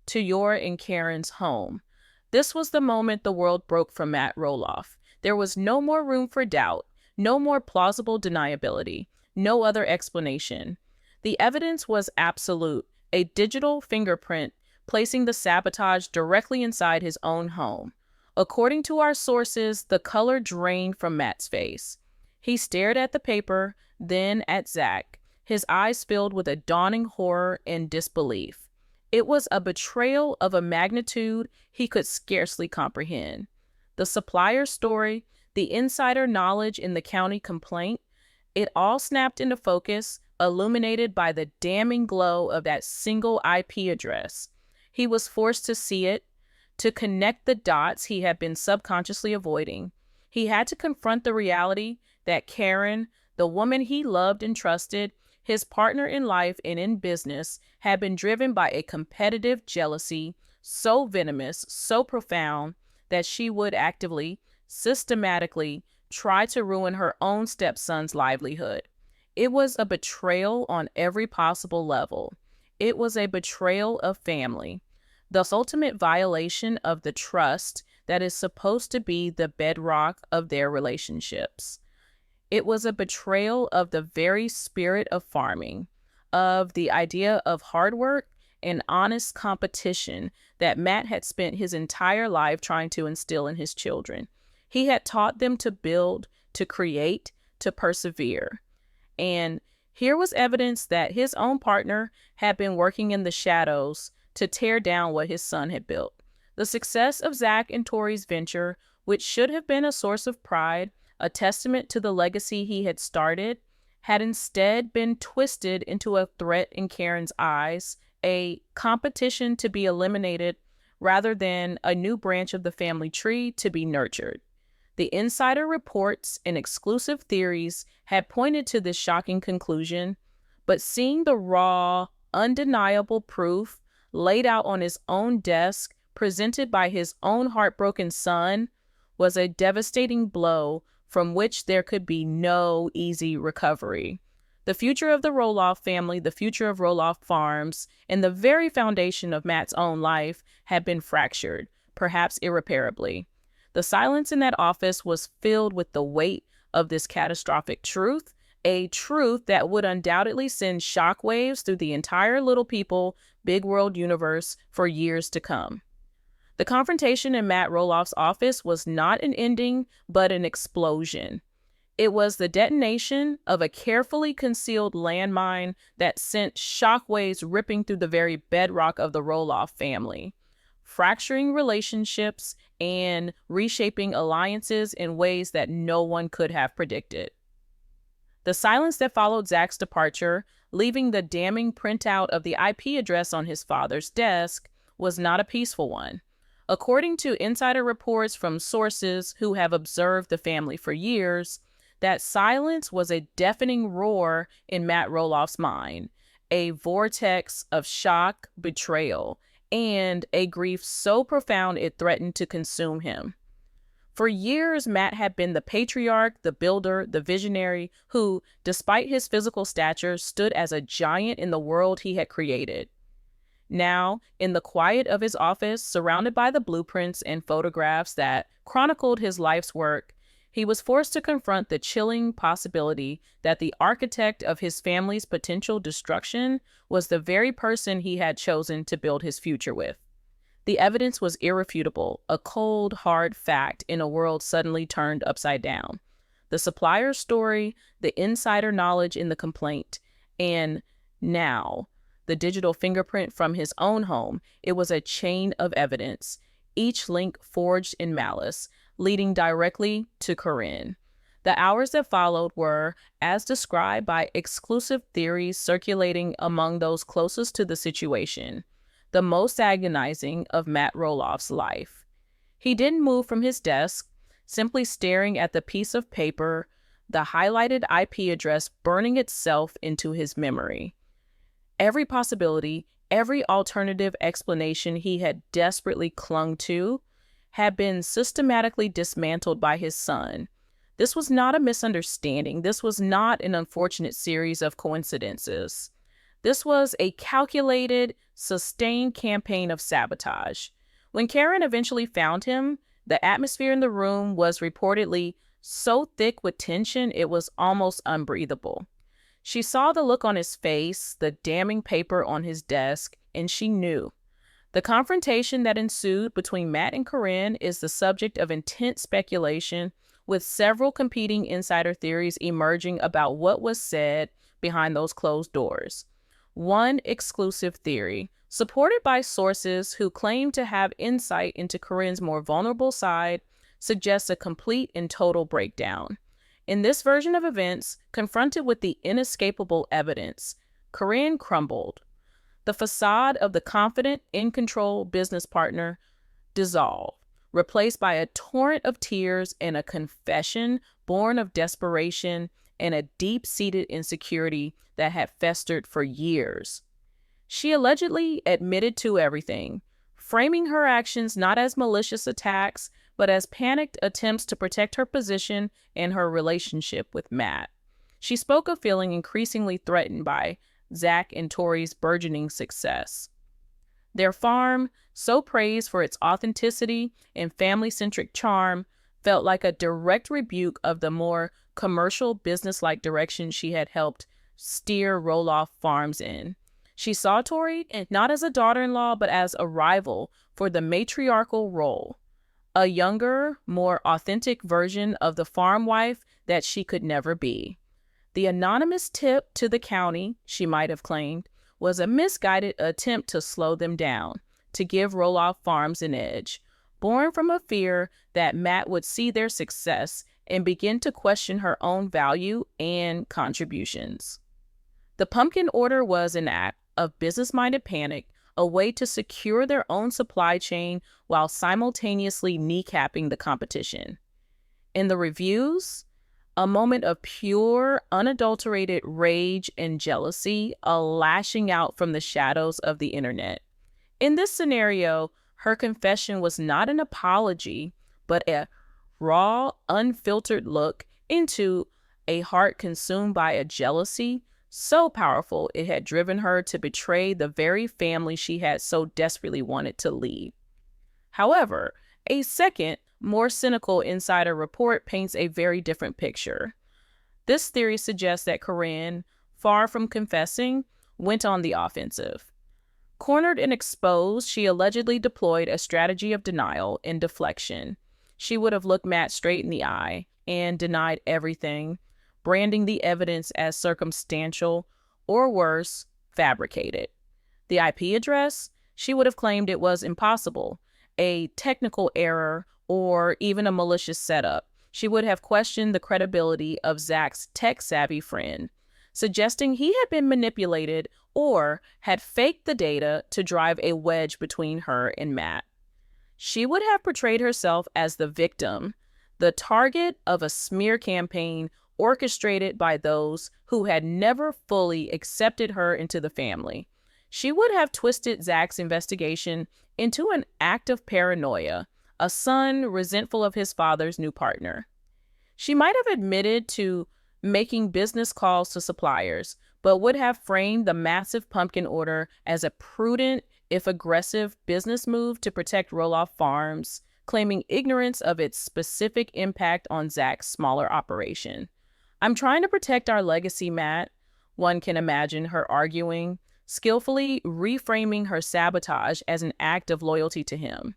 to your and Caryn's home." This was the moment the world broke from Matt Roloff. There was no more room for doubt, no more plausible deniability, no other explanation. The evidence was absolute, a digital fingerprint placing the sabotage directly inside his own home. According to our sources, the color drained from Matt's face. He stared at the paper, then at Zach, his eyes filled with a dawning horror and disbelief. It was a betrayal of a magnitude he could scarcely comprehend. The supplier's story, the insider knowledge in the county complaint, it all snapped into focus, illuminated by the damning glow of that single IP address. He was forced to see it, to connect the dots he had been subconsciously avoiding. He had to confront the reality that Caryn, the woman he loved and trusted, his partner in life and in business, had been driven by a competitive jealousy so venomous, so profound, that she would actively, systematically try to ruin her own stepson's livelihood. It was a betrayal on every possible level. It was a betrayal of family, the ultimate violation of the trust that is supposed to be the bedrock of their relationships. It was a betrayal of the very spirit of farming, of the idea of hard work and honest competition that Matt had spent his entire life trying to instill in his children. He had taught them to build, to create, to persevere. And Here was evidence that his own partner had been working in the shadows to tear down what his son had built. The success of Zach and Tori's venture, which should have been a source of pride, a testament to the legacy he had started, had instead been twisted into a threat in Caryn's eyes, a competition to be eliminated rather than a new branch of the family tree to be nurtured. The insider reports and exclusive theories had pointed to this shocking conclusion, but seeing the raw, undeniable proof laid out on his own desk, presented by his own heartbroken son, was a devastating blow from which there could be no easy recovery. The future of the Roloff family, the future of Roloff Farms, and the very foundation of Matt's own life had been fractured, perhaps irreparably. The silence in that office was filled with the weight of this catastrophic truth, a truth that would undoubtedly send shockwaves through the entire Little People, Big World universe for years to come. The confrontation in Matt Roloff's office was not an ending, but an explosion. It was the detonation of a carefully concealed landmine that sent shockwaves ripping through the very bedrock of the Roloff family, fracturing relationships and reshaping alliances in ways that no one could have predicted. The silence that followed Zach's departure, leaving the damning printout of the IP address on his father's desk, was not a peaceful one. According to insider reports from sources who have observed the family for years, that silence was a deafening roar in Matt Roloff's mind, a vortex of shock, betrayal, and a grief so profound it threatened to consume him. For years, Matt had been the patriarch, the builder, the visionary who, despite his physical stature, stood as a giant in the world he had created. Now, in the quiet of his office, surrounded by the blueprints and photographs that chronicled his life's work, he was forced to confront the chilling possibility that the architect of his family's potential destruction was the very person he had chosen to build his future with. The evidence was irrefutable, a cold, hard fact in a world suddenly turned upside down. The supplier's story, the insider knowledge in the complaint, and now, the digital fingerprint from his own home. It was a chain of evidence, each link forged in malice, leading directly to Caryn. The hours that followed were, as described by exclusive theories circulating among those closest to the situation, the most agonizing of Matt Roloff's life. He didn't move from his desk, simply staring at the piece of paper, the highlighted IP address burning itself into his memory. Every possibility, every alternative explanation he had desperately clung to had been systematically dismantled by his son. This was not a misunderstanding. This was not an unfortunate series of coincidences. This was a calculated, sustained campaign of sabotage. When Caryn eventually found him, the atmosphere in the room was reportedly so thick with tension it was almost unbreathable. She saw the look on his face, the damning paper on his desk, and she knew. The confrontation that ensued between Matt and Caryn is the subject of intense speculation, with several competing insider theories emerging about what was said behind those closed doors. One exclusive theory, supported by sources who claim to have insight into Caryn's more vulnerable side, suggests a complete and total breakdown. In this version of events, confronted with the inescapable evidence, Caryn crumbled. The facade of the confident, in-control business partner dissolved, replaced by a torrent of tears and a confession born of desperation and a deep-seated insecurity that had festered for years. She allegedly admitted to everything, framing her actions not as malicious attacks, but as panicked attempts to protect her position and her relationship with Matt. She spoke of feeling increasingly threatened by Zach and Tori's burgeoning success. Their farm, so praised for its authenticity and family-centric charm, felt like a direct rebuke of the more commercial, business-like direction she had helped steer Roloff Farms in. She saw Tori not as a daughter-in-law, but as a rival for the matriarchal role, a younger, more authentic version of the farm wife that she could never be. The anonymous tip to the county, she might have claimed, was a misguided attempt to slow them down, to give Roloff Farms an edge, born from a fear that Matt would see their success and begin to question her own value and contributions. The pumpkin order was an act of business-minded panic, a way to secure their own supply chain while simultaneously kneecapping the competition. In the reviews, a moment of pure, unadulterated rage and jealousy, a lashing out from the shadows of the internet. In this scenario, her confession was not an apology, but a raw, unfiltered look into a heart consumed by a jealousy so powerful it had driven her to betray the very family she had so desperately wanted to lead. However, a second, more cynical insider report paints a very different picture. This theory suggests that Caryn, far from confessing, went on the offensive. Cornered and exposed, she allegedly deployed a strategy of denial and deflection. She would have looked Matt straight in the eye and denied everything, branding the evidence as circumstantial or worse, fabricated. The IP address, she would have claimed it was impossible, a technical error, or even a malicious setup. She would have questioned the credibility of Zach's tech-savvy friend, suggesting he had been manipulated or had faked the data to drive a wedge between her and Matt. She would have portrayed herself as the victim, the target of a smear campaign orchestrated by those who had never fully accepted her into the family. She would have twisted Zach's investigation into an act of paranoia, a son resentful of his father's new partner. She might have admitted to making business calls to suppliers, but would have framed the massive pumpkin order as a prudent, if aggressive, business move to protect Roloff Farms, claiming ignorance of its specific impact on Zach's smaller operation. "I'm trying to protect our legacy, Matt," one can imagine her arguing, skillfully reframing her sabotage as an act of loyalty to him.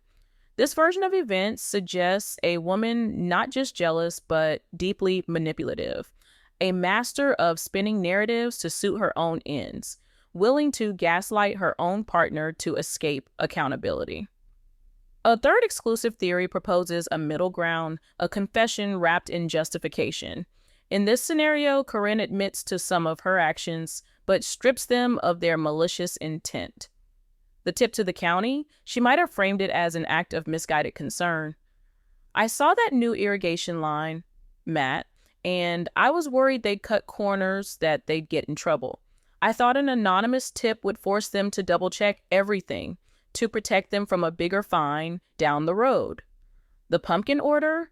This version of events suggests a woman not just jealous, but deeply manipulative, a master of spinning narratives to suit her own ends, willing to gaslight her own partner to escape accountability. A third exclusive theory proposes a middle ground, a confession wrapped in justification. In this scenario, Caryn admits to some of her actions, but strips them of their malicious intent. The tip to the county, she might have framed it as an act of misguided concern. "I saw that new irrigation line, Matt, and I was worried they'd cut corners, that they'd get in trouble. I thought an anonymous tip would force them to double-check everything to protect them from a bigger fine down the road." The pumpkin order?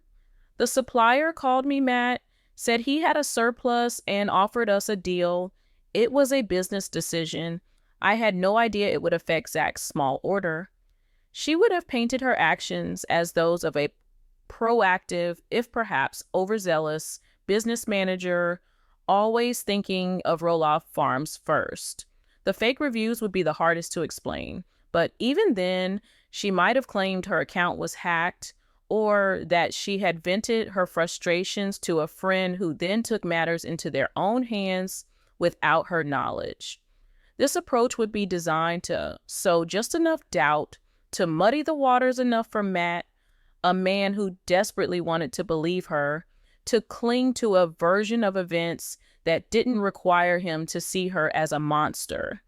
"The supplier called me, Matt, said he had a surplus and offered us a deal. It was a business decision. I had no idea it would affect Zach's small order." She would have painted her actions as those of a proactive, if perhaps overzealous, business manager, always thinking of Roloff Farms first. The fake reviews would be the hardest to explain, but even then, she might have claimed her account was hacked, or that she had vented her frustrations to a friend who then took matters into their own hands without her knowledge. This approach would be designed to sow just enough doubt to muddy the waters enough for Matt, a man who desperately wanted to believe her, to cling to a version of events that didn't require him to see her as a monster.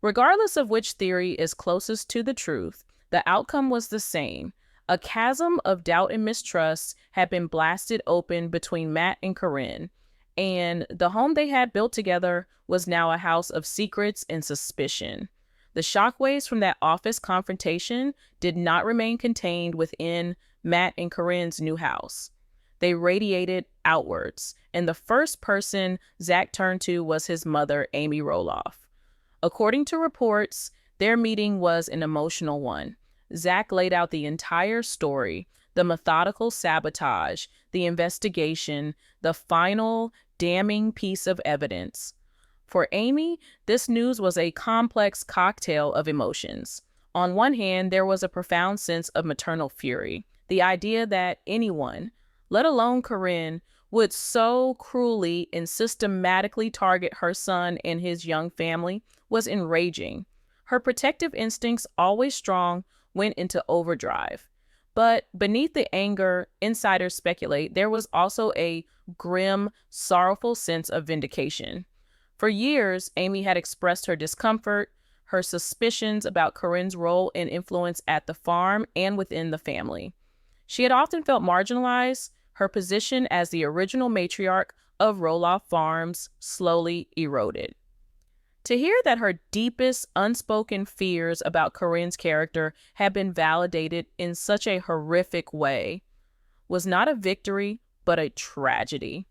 Regardless of which theory is closest to the truth, the outcome was the same. A chasm of doubt and mistrust had been blasted open between Matt and Caryn, and the home they had built together was now a house of secrets and suspicion. The shockwaves from that office confrontation did not remain contained within Matt and Caryn's new house. They radiated outwards, and the first person Zach turned to was his mother, Amy Roloff. According to reports, their meeting was an emotional one. Zach laid out the entire story, the methodical sabotage, the investigation, the final damning piece of evidence. For Amy, this news was a complex cocktail of emotions. On one hand, there was a profound sense of maternal fury, the idea that anyone, let alone Caryn, would so cruelly and systematically target her son and his young family was enraging. Her protective instincts, always strong, went into overdrive. But beneath the anger, insiders speculate there was also a grim, sorrowful sense of vindication. For years, Amy had expressed her discomfort, her suspicions about Caryn's role and influence at the farm and within the family. She had often felt marginalized, her position as the original matriarch of Roloff Farms slowly eroded. To hear that her deepest unspoken fears about Caryn's character had been validated in such a horrific way was not a victory, but a tragedy.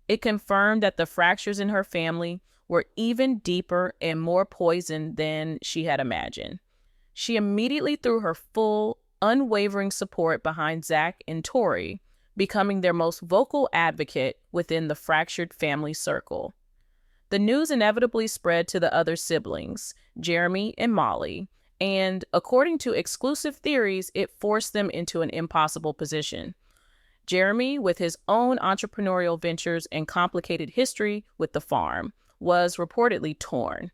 It confirmed that the fractures in her family were even deeper and more poisoned than she had imagined. She immediately threw her full, unwavering support behind Zach and Tori, becoming their most vocal advocate within the fractured family circle. The news inevitably spread to the other siblings, Jeremy and Molly, and according to exclusive theories, it forced them into an impossible position. Jeremy, with his own entrepreneurial ventures and complicated history with the farm, was reportedly torn.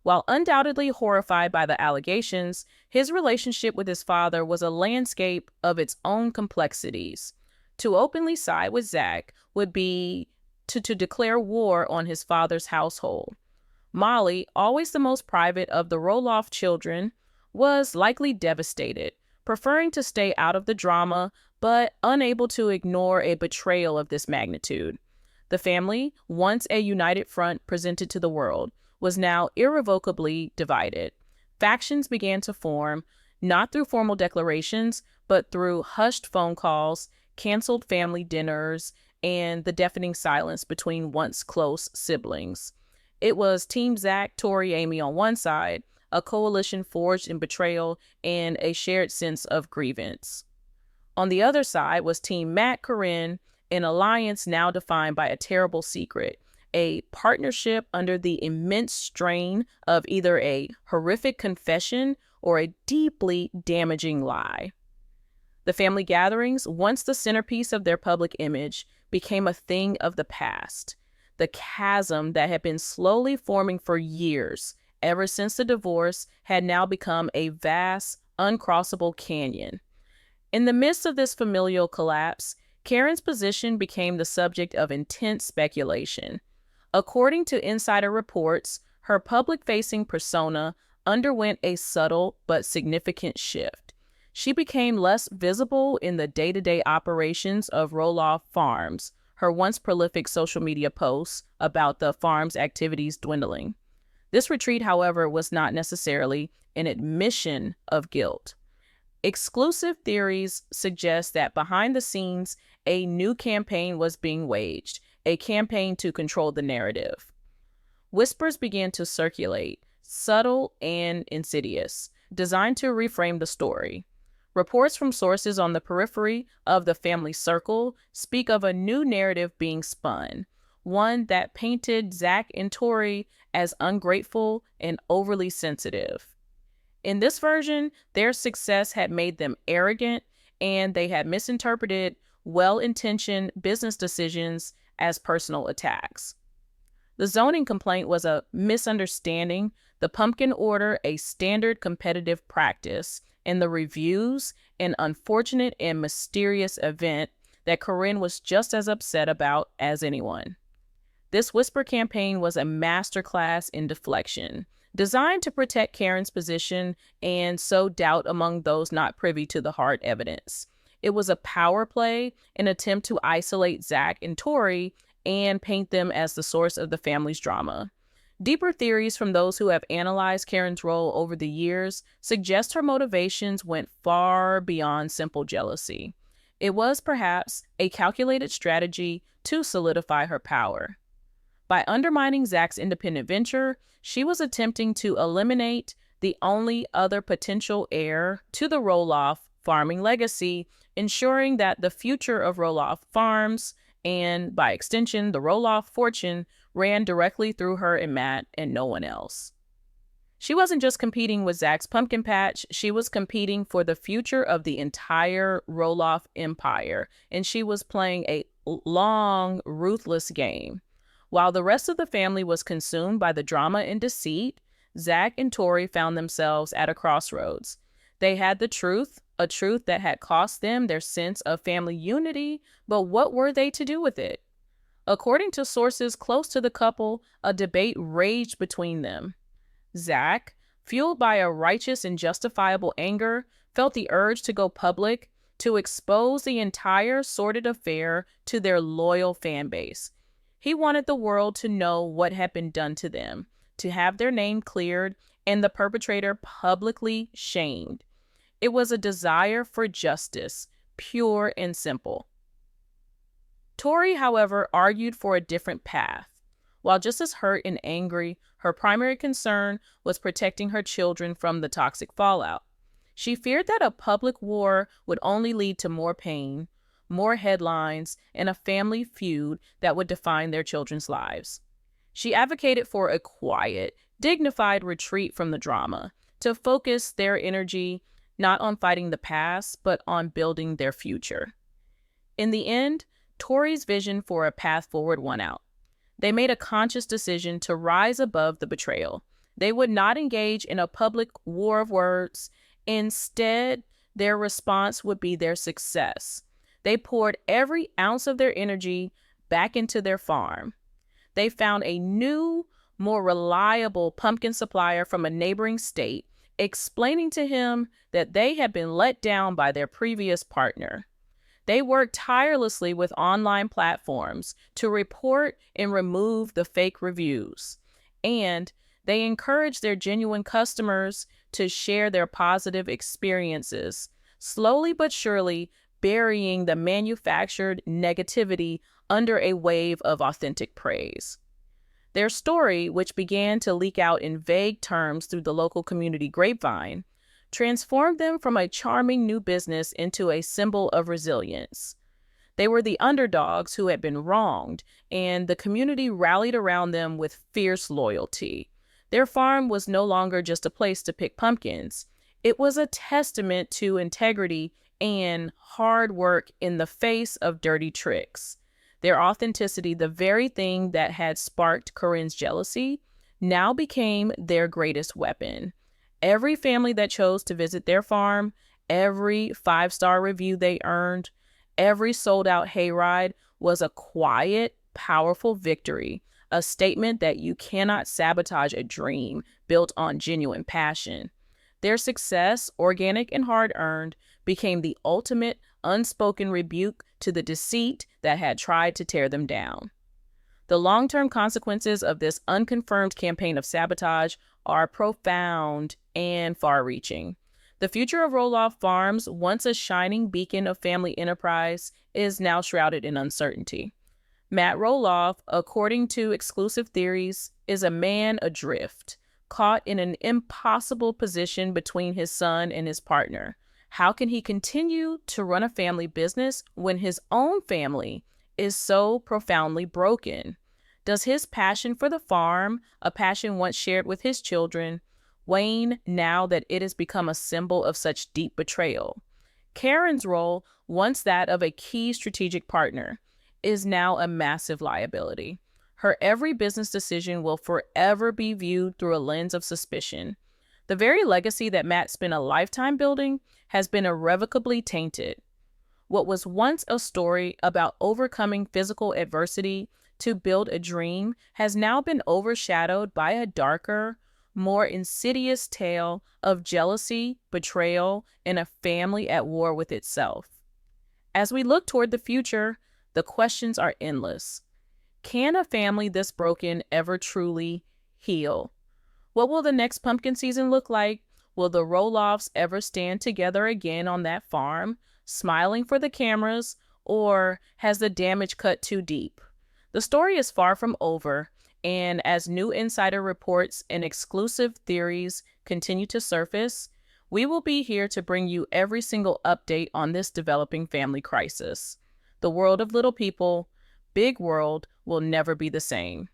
While undoubtedly horrified by the allegations, his relationship with his father was a landscape of its own complexities. To openly side with Zach would be to declare war on his father's household. Molly, always the most private of the Roloff children, was likely devastated, preferring to stay out of the drama, but unable to ignore a betrayal of this magnitude. The family, once a united front presented to the world, was now irrevocably divided. Factions began to form, not through formal declarations, but through hushed phone calls, canceled family dinners, and the deafening silence between once close siblings. It was Team Zach, Tori, Amy on one side, a coalition forged in betrayal and a shared sense of grievance. On the other side was Team Matt, Caryn, an alliance now defined by a terrible secret, a partnership under the immense strain of either a horrific confession or a deeply damaging lie. The family gatherings, once the centerpiece of their public image, became a thing of the past. The chasm that had been slowly forming for years, ever since the divorce, had now become a vast, uncrossable canyon. In the midst of this familial collapse, Caryn's position became the subject of intense speculation. According to insider reports, her public-facing persona underwent a subtle but significant shift. She became less visible in the day-to-day operations of Roloff Farms, her once prolific social media posts about the farm's activities dwindling. This retreat, however, was not necessarily an admission of guilt. Exclusive theories suggest that behind the scenes, a new campaign was being waged, a campaign to control the narrative. Whispers began to circulate, subtle and insidious, designed to reframe the story. Reports from sources on the periphery of the family circle speak of a new narrative being spun, one that painted Zach and Tori as ungrateful and overly sensitive. In this version, their success had made them arrogant, and they had misinterpreted well-intentioned business decisions as personal attacks. The zoning complaint was a misunderstanding, the pumpkin order a standard competitive practice, and the reviews an unfortunate and mysterious event that Caryn was just as upset about as anyone. This whisper campaign was a masterclass in deflection, designed to protect Caryn's position and sow doubt among those not privy to the hard evidence. It was a power play, an attempt to isolate Zach and Tori and paint them as the source of the family's drama. Deeper theories from those who have analyzed Caryn's role over the years suggest her motivations went far beyond simple jealousy. It was perhaps a calculated strategy to solidify her power. By undermining Zach's independent venture, she was attempting to eliminate the only other potential heir to the Roloff farming legacy, ensuring that the future of Roloff Farms, and by extension the Roloff fortune, ran directly through her and Matt and no one else. She wasn't just competing with Zach's pumpkin patch, she was competing for the future of the entire Roloff empire, and she was playing a long, ruthless game. While the rest of the family was consumed by the drama and deceit, Zach and Tori found themselves at a crossroads. They had the truth, a truth that had cost them their sense of family unity, but what were they to do with it? According to sources close to the couple, a debate raged between them. Zach, fueled by a righteous and justifiable anger, felt the urge to go public, to expose the entire sordid affair to their loyal fan base. He wanted the world to know what had been done to them, to have their name cleared and the perpetrator publicly shamed. It was a desire for justice, pure and simple. Tori, however, argued for a different path. While just as hurt and angry, her primary concern was protecting her children from the toxic fallout. She feared that a public war would only lead to more pain, more headlines, and a family feud that would define their children's lives. She advocated for a quiet, dignified retreat from the drama, to focus their energy not on fighting the past, but on building their future. In the end, Tori's vision for a path forward won out. They made a conscious decision to rise above the betrayal. They would not engage in a public war of words. Instead, their response would be their success. They poured every ounce of their energy back into their farm. They found a new, more reliable pumpkin supplier from a neighboring state, explaining to him that they had been let down by their previous partner. They worked tirelessly with online platforms to report and remove the fake reviews. And they encouraged their genuine customers to share their positive experiences, slowly but surely burying the manufactured negativity under a wave of authentic praise. Their story, which began to leak out in vague terms through the local community grapevine, transformed them from a charming new business into a symbol of resilience. They were the underdogs who had been wronged, and the community rallied around them with fierce loyalty. Their farm was no longer just a place to pick pumpkins. It was a testament to integrity and hard work in the face of dirty tricks. Their authenticity, the very thing that had sparked Caryn's jealousy, now became their greatest weapon. Every family that chose to visit their farm, every 5-star review they earned, every sold-out hayride was a quiet, powerful victory, a statement that you cannot sabotage a dream built on genuine passion. Their success, organic and hard-earned, became the ultimate unspoken rebuke to the deceit that had tried to tear them down. The long-term consequences of this unconfirmed campaign of sabotage are profound and far-reaching. The future of Roloff Farms, once a shining beacon of family enterprise, is now shrouded in uncertainty. Matt Roloff, according to exclusive theories, is a man adrift, caught in an impossible position between his son and his partner. How can he continue to run a family business when his own family is so profoundly broken? Does his passion for the farm, a passion once shared with his children, wane now that it has become a symbol of such deep betrayal? Caryn's role, once that of a key strategic partner, is now a massive liability. Her every business decision will forever be viewed through a lens of suspicion. The very legacy that Matt spent a lifetime building has been irrevocably tainted. What was once a story about overcoming physical adversity to build a dream has now been overshadowed by a darker, more insidious tale of jealousy, betrayal, and a family at war with itself. As we look toward the future, the questions are endless. Can a family this broken ever truly heal? What will the next pumpkin season look like? Will the Roloffs ever stand together again on that farm, smiling for the cameras, or has the damage cut too deep? The story is far from over, and as new insider reports and exclusive theories continue to surface, we will be here to bring you every single update on this developing family crisis. The world of little people, big world, will never be the same.